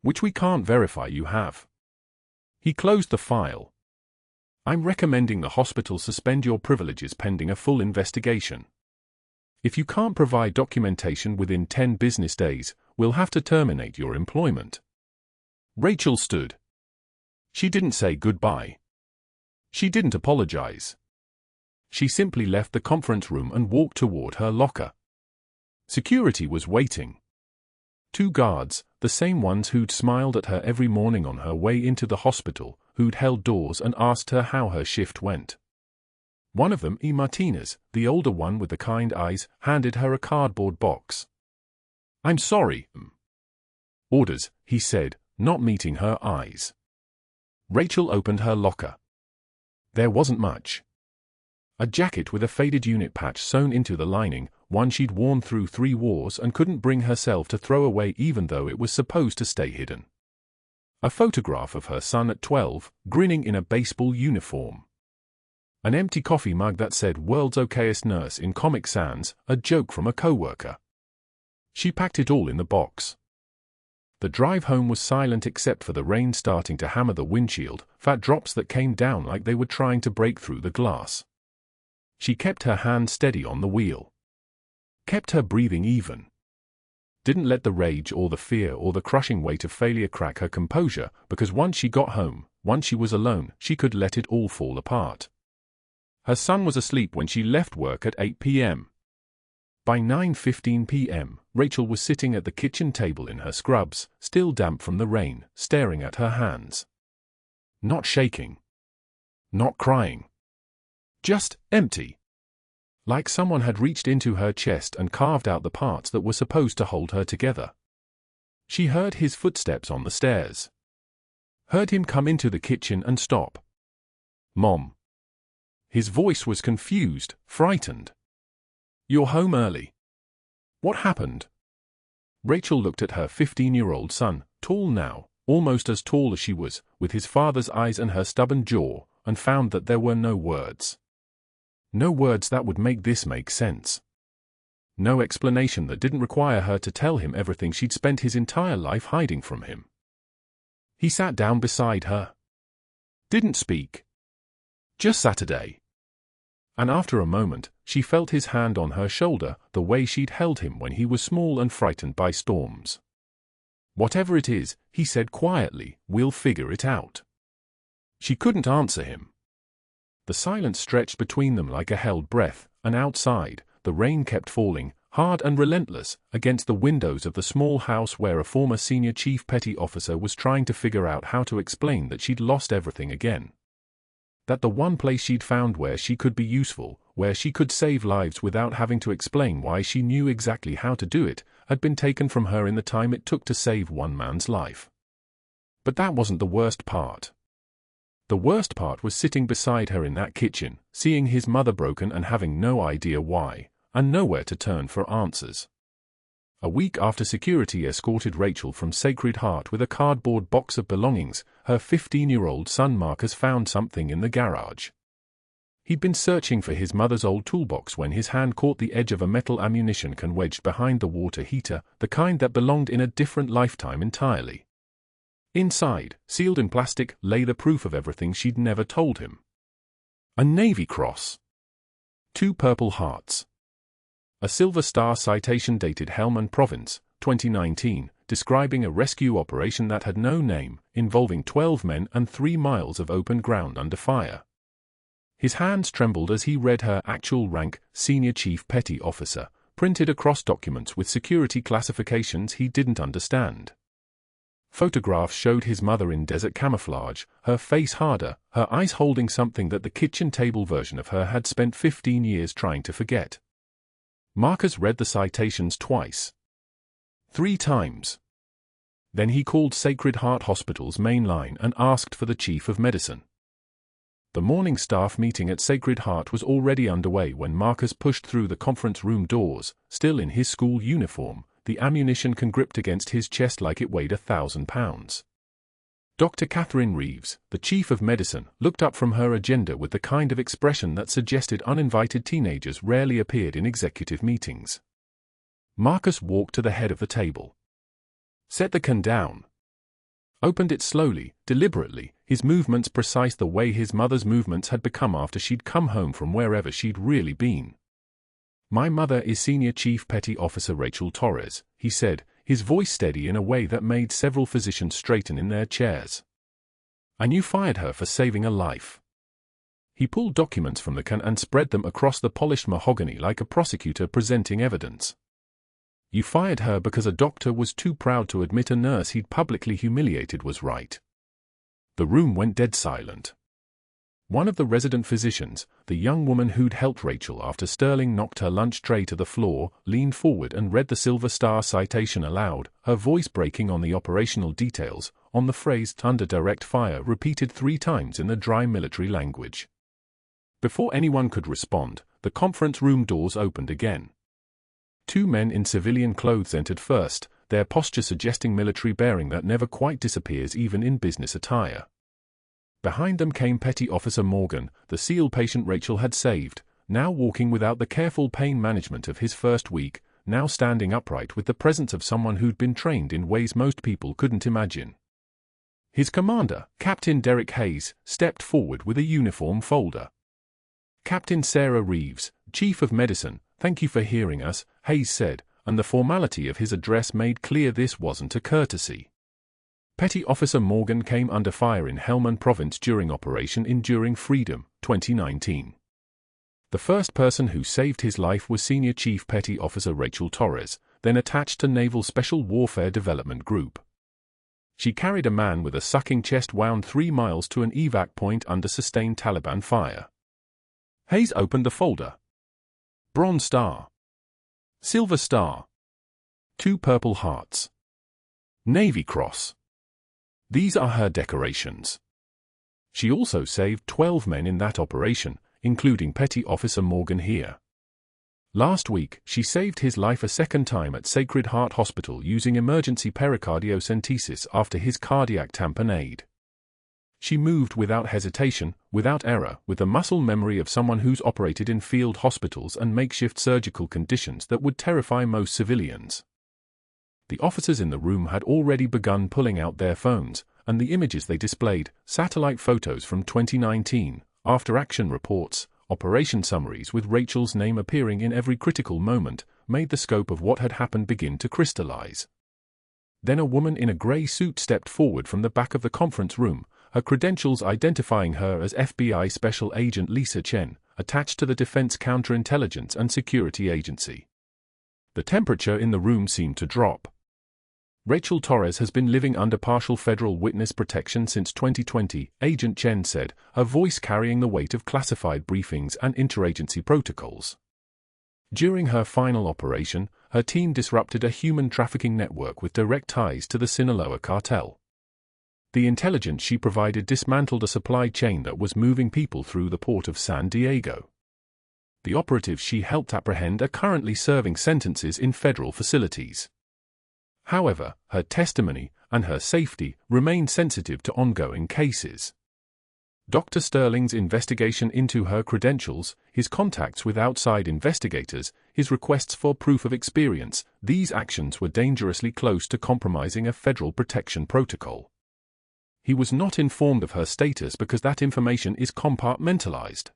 Which we can't verify you have. He closed the file. I'm recommending the hospital suspend your privileges pending a full investigation. If you can't provide documentation within 10 business days, we'll have to terminate your employment. Rachel stood. She didn't say goodbye. She didn't apologize. She simply left the conference room and walked toward her locker. Security was waiting. 2 guards, the same ones who'd smiled at her every morning on her way into the hospital, who'd held doors and asked her how her shift went. One of them, E. Martinez, the older one with the kind eyes, handed her a cardboard box. I'm sorry. Orders, he said, not meeting her eyes. Rachel opened her locker. There wasn't much. A jacket with a faded unit patch sewn into the lining, one she'd worn through 3 wars and couldn't bring herself to throw away even though it was supposed to stay hidden. A photograph of her son at 12, grinning in a baseball uniform. An empty coffee mug that said "World's Okayest Nurse" in Comic Sans, a joke from a coworker. She packed it all in the box. The drive home was silent except for the rain starting to hammer the windshield, fat drops that came down like they were trying to break through the glass. She kept her hand steady on the wheel. Kept her breathing even. Didn't let the rage or the fear or the crushing weight of failure crack her composure, because once she got home, once she was alone, she could let it all fall apart. Her son was asleep when she left work at 8 p.m. By 9:15 p.m., Rachel was sitting at the kitchen table in her scrubs, still damp from the rain, staring at her hands. Not shaking. Not crying. Just empty. Like someone had reached into her chest and carved out the parts that were supposed to hold her together. She heard his footsteps on the stairs. Heard him come into the kitchen and stop. Mom. His voice was confused, frightened. You're home early. What happened? Rachel looked at her 15-year-old son, tall now, almost as tall as she was, with his father's eyes and her stubborn jaw, and found that there were no words. No words that would make this make sense. No explanation that didn't require her to tell him everything she'd spent his entire life hiding from him. He sat down beside her. Didn't speak. Just Saturday. And after a moment, she felt his hand on her shoulder, the way she'd held him when he was small and frightened by storms. Whatever it is, he said quietly, we'll figure it out. She couldn't answer him. The silence stretched between them like a held breath, and outside, the rain kept falling, hard and relentless, against the windows of the small house where a former senior chief petty officer was trying to figure out how to explain that she'd lost everything again. That the one place she'd found where she could be useful, where she could save lives without having to explain why she knew exactly how to do it, had been taken from her in the time it took to save one man's life. But that wasn't the worst part. The worst part was sitting beside her in that kitchen, seeing his mother broken and having no idea why, and nowhere to turn for answers. A week after security escorted Rachel from Sacred Heart with a cardboard box of belongings, her 15-year-old son Marcus found something in the garage. He'd been searching for his mother's old toolbox when his hand caught the edge of a metal ammunition can wedged behind the water heater, the kind that belonged in a different lifetime entirely. Inside, sealed in plastic, lay the proof of everything she'd never told him. A Navy Cross. 2 Purple Hearts. A Silver Star citation dated Helmand Province, 2019, describing a rescue operation that had no name, involving 12 men and 3 miles of open ground under fire. His hands trembled as he read her actual rank, Senior Chief Petty Officer, printed across documents with security classifications he didn't understand. Photographs showed his mother in desert camouflage, her face harder, her eyes holding something that the kitchen table version of her had spent 15 years trying to forget. Marcus read the citations twice. 3 times. Then he called Sacred Heart Hospital's main line and asked for the chief of medicine. The morning staff meeting at Sacred Heart was already underway when Marcus pushed through the conference room doors, still in his school uniform, the ammunition can gripped against his chest like it weighed 1,000 pounds. Dr. Catherine Reeves, the chief of medicine, looked up from her agenda with the kind of expression that suggested uninvited teenagers rarely appeared in executive meetings. Marcus walked to the head of the table. Set the can down. Opened it slowly, deliberately, his movements precise the way his mother's movements had become after she'd come home from wherever she'd really been. My mother is Senior Chief Petty Officer Rachel Torres, he said, his voice steady in a way that made several physicians straighten in their chairs. And you fired her for saving a life. He pulled documents from the can and spread them across the polished mahogany like a prosecutor presenting evidence. You fired her because a doctor was too proud to admit a nurse he'd publicly humiliated was right. The room went dead silent. One of the resident physicians, the young woman who'd helped Rachel after Sterling knocked her lunch tray to the floor, leaned forward and read the Silver Star citation aloud, her voice breaking on the operational details, on the phrase "under direct fire" repeated 3 times in the dry military language. Before anyone could respond, the conference room doors opened again. 2 men in civilian clothes entered first, their posture suggesting military bearing that never quite disappears even in business attire. Behind them came Petty Officer Morgan, the SEAL patient Rachel had saved, now walking without the careful pain management of his first week, now standing upright with the presence of someone who'd been trained in ways most people couldn't imagine. His commander, Captain Derek Hayes, stepped forward with a uniform folder. Captain Sarah Reeves, Chief of Medicine, thank you for hearing us, Hayes said, and the formality of his address made clear this wasn't a courtesy. Petty Officer Morgan came under fire in Helmand Province during Operation Enduring Freedom, 2019. The first person who saved his life was Senior Chief Petty Officer Rachel Torres, then attached to Naval Special Warfare Development Group. She carried a man with a sucking chest wound 3 miles to an evac point under sustained Taliban fire. Hayes opened the folder. Bronze Star. Silver Star. 2 Purple Hearts. Navy Cross. These are her decorations. She also saved 12 men in that operation, including Petty Officer Morgan here. Last week, she saved his life a second time at Sacred Heart Hospital using emergency pericardiocentesis after his cardiac tamponade. She moved without hesitation, without error, with the muscle memory of someone who's operated in field hospitals and makeshift surgical conditions that would terrify most civilians. The officers in the room had already begun pulling out their phones, and the images they displayed, satellite photos from 2019, after-action reports, operation summaries with Rachel's name appearing in every critical moment, made the scope of what had happened begin to crystallize. Then a woman in a grey suit stepped forward from the back of the conference room, her credentials identifying her as FBI Special Agent Lisa Chen, attached to the Defense Counterintelligence and Security Agency. The temperature in the room seemed to drop. Rachel Torres has been living under partial federal witness protection since 2020, Agent Chen said, her voice carrying the weight of classified briefings and interagency protocols. During her final operation, her team disrupted a human trafficking network with direct ties to the Sinaloa cartel. The intelligence she provided dismantled a supply chain that was moving people through the port of San Diego. The operatives she helped apprehend are currently serving sentences in federal facilities. However, her testimony and her safety remain sensitive to ongoing cases. Dr. Sterling's investigation into her credentials, his contacts with outside investigators, his requests for proof of experience, these actions were dangerously close to compromising a federal protection protocol. He was not informed of her status because that information is compartmentalized.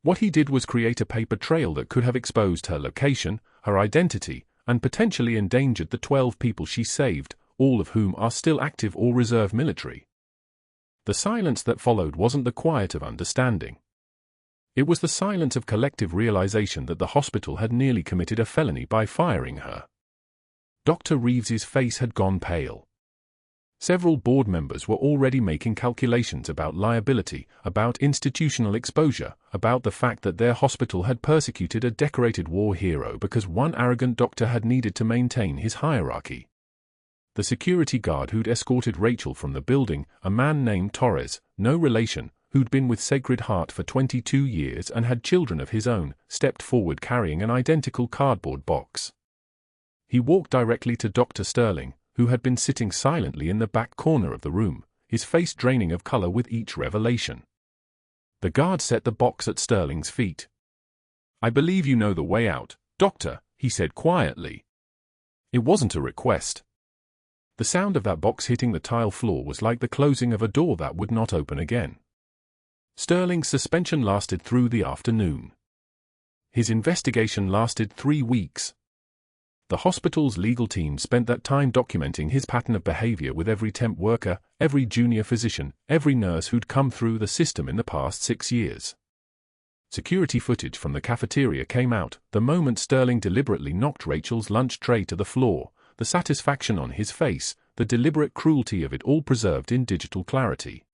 What he did was create a paper trail that could have exposed her location, her identity, and potentially endangered the 12 people she saved, all of whom are still active or reserve military. The silence that followed wasn't the quiet of understanding. It was the silence of collective realization that the hospital had nearly committed a felony by firing her. Dr. Reeves's face had gone pale. Several board members were already making calculations about liability, about institutional exposure, about the fact that their hospital had persecuted a decorated war hero because one arrogant doctor had needed to maintain his hierarchy. The security guard who'd escorted Rachel from the building, a man named Torres, no relation, who'd been with Sacred Heart for 22 years and had children of his own, stepped forward carrying an identical cardboard box. He walked directly to Dr. Sterling, who had been sitting silently in the back corner of the room, his face draining of color with each revelation. The guard set the box at Sterling's feet. "I believe you know the way out, Doctor," he said quietly. It wasn't a request. The sound of that box hitting the tile floor was like the closing of a door that would not open again. Sterling's suspension lasted through the afternoon. His investigation lasted 3 weeks. The hospital's legal team spent that time documenting his pattern of behavior with every temp worker, every junior physician, every nurse who'd come through the system in the past 6 years. Security footage from the cafeteria came out the moment Sterling deliberately knocked Rachel's lunch tray to the floor, the satisfaction on his face, the deliberate cruelty of it all preserved in digital clarity.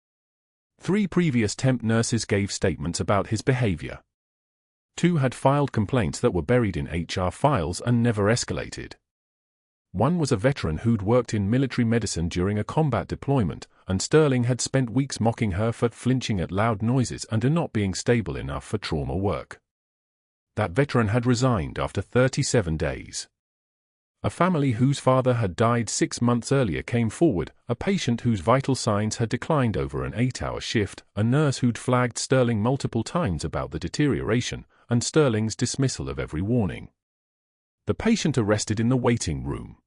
3 previous temp nurses gave statements about his behavior. 2 had filed complaints that were buried in HR files and never escalated. 1 was a veteran who'd worked in military medicine during a combat deployment, and Sterling had spent weeks mocking her for flinching at loud noises and not being stable enough for trauma work. That veteran had resigned after 37 days. A family whose father had died 6 months earlier came forward, a patient whose vital signs had declined over an 8-hour shift, a nurse who'd flagged Sterling multiple times about the deterioration, and Sterling's dismissal of every warning. The patient arrested in the waiting room.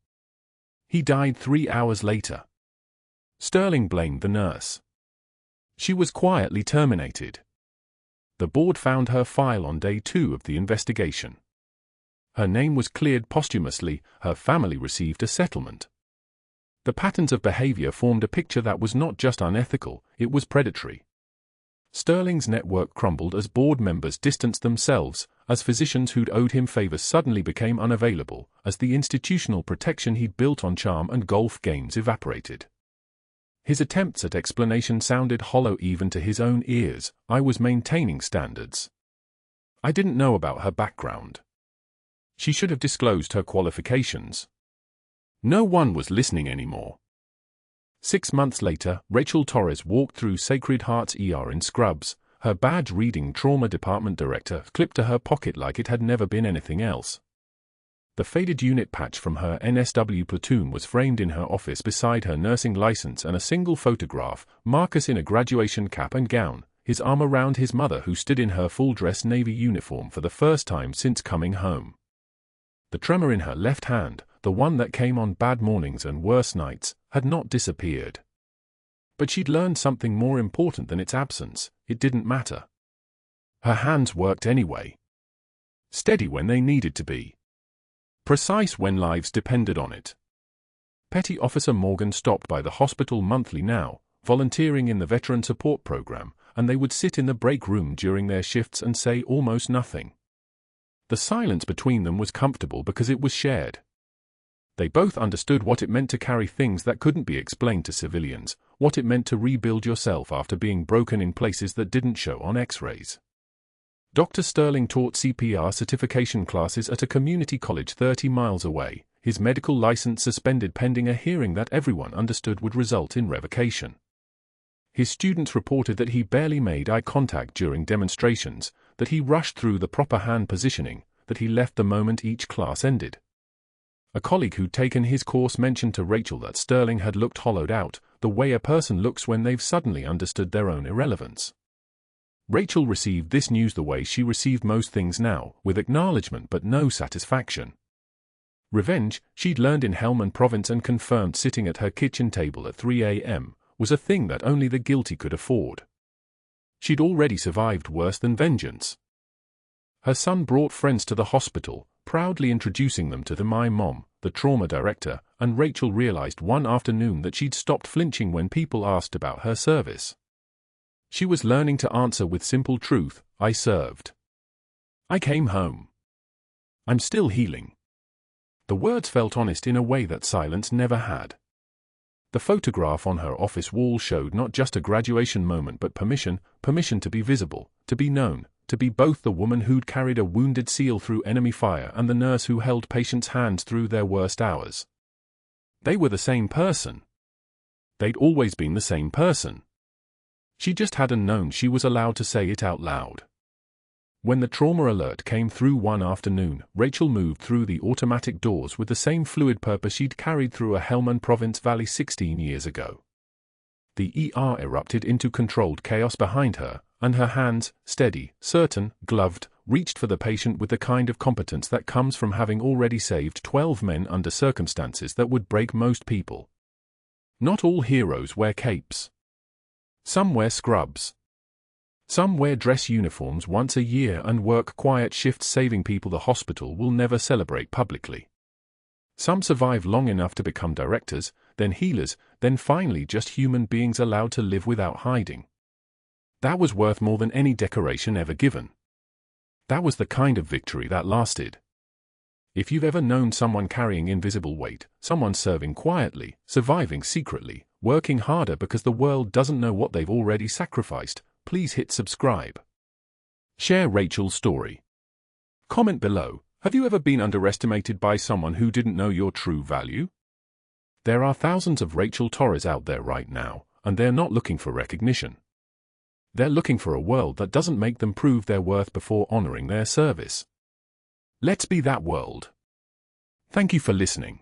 He died 3 hours later. Sterling blamed the nurse. She was quietly terminated. The board found her file on day 2 of the investigation. Her name was cleared posthumously, her family received a settlement. The patterns of behavior formed a picture that was not just unethical, it was predatory. Sterling's network crumbled as board members distanced themselves, as physicians who'd owed him favors suddenly became unavailable, as the institutional protection he'd built on charm and golf games evaporated. His attempts at explanation sounded hollow even to his own ears. I was maintaining standards. I didn't know about her background. She should have disclosed her qualifications. No one was listening anymore. 6 months later, Rachel Torres walked through Sacred Heart's ER in scrubs, her badge reading Trauma Department Director clipped to her pocket like it had never been anything else. The faded unit patch from her NSW platoon was framed in her office beside her nursing license and a single photograph, Marcus in a graduation cap and gown, his arm around his mother who stood in her full-dress Navy uniform for the first time since coming home. The tremor in her left hand, the one that came on bad mornings and worse nights, had not disappeared. But she'd learned something more important than its absence: it didn't matter. Her hands worked anyway. Steady when they needed to be. Precise when lives depended on it. Petty Officer Morgan stopped by the hospital monthly now, volunteering in the veteran support program, and they would sit in the break room during their shifts and say almost nothing. The silence between them was comfortable because it was shared. They both understood what it meant to carry things that couldn't be explained to civilians, what it meant to rebuild yourself after being broken in places that didn't show on X-rays. Dr. Sterling taught CPR certification classes at a community college 30 miles away, his medical license suspended pending a hearing that everyone understood would result in revocation. His students reported that he barely made eye contact during demonstrations, that he rushed through the proper hand positioning, that he left the moment each class ended. A colleague who'd taken his course mentioned to Rachel that Sterling had looked hollowed out, the way a person looks when they've suddenly understood their own irrelevance. Rachel received this news the way she received most things now, with acknowledgement but no satisfaction. Revenge, she'd learned in Helmand Province and confirmed sitting at her kitchen table at 3 a.m., was a thing that only the guilty could afford. She'd already survived worse than vengeance. Her son brought friends to the hospital, proudly introducing them to my mom, the trauma director, and Rachel realized one afternoon that she'd stopped flinching when people asked about her service. She was learning to answer with simple truth: I served. I came home. I'm still healing. The words felt honest in a way that silence never had. The photograph on her office wall showed not just a graduation moment but permission to be visible, to be known, to be both the woman who'd carried a wounded SEAL through enemy fire and the nurse who held patients' hands through their worst hours. They were the same person. They'd always been the same person. She just hadn't known she was allowed to say it out loud. When the trauma alert came through one afternoon, Rachel moved through the automatic doors with the same fluid purpose she'd carried through a Helmand Province valley 16 years ago. The ER erupted into controlled chaos behind her, and her hands, steady, certain, gloved, reached for the patient with the kind of competence that comes from having already saved 12 men under circumstances that would break most people. Not all heroes wear capes. Some wear scrubs. Some wear dress uniforms once a year and work quiet shifts saving people the hospital will never celebrate publicly. Some survive long enough to become directors, then healers, then finally just human beings allowed to live without hiding. That was worth more than any decoration ever given. That was the kind of victory that lasted. If you've ever known someone carrying invisible weight, someone serving quietly, surviving secretly, working harder because the world doesn't know what they've already sacrificed, please hit subscribe. Share Rachel's story. Comment below, have you ever been underestimated by someone who didn't know your true value? There are thousands of Rachel Torres out there right now, and they're not looking for recognition. They're looking for a world that doesn't make them prove their worth before honoring their service. Let's be that world. Thank you for listening.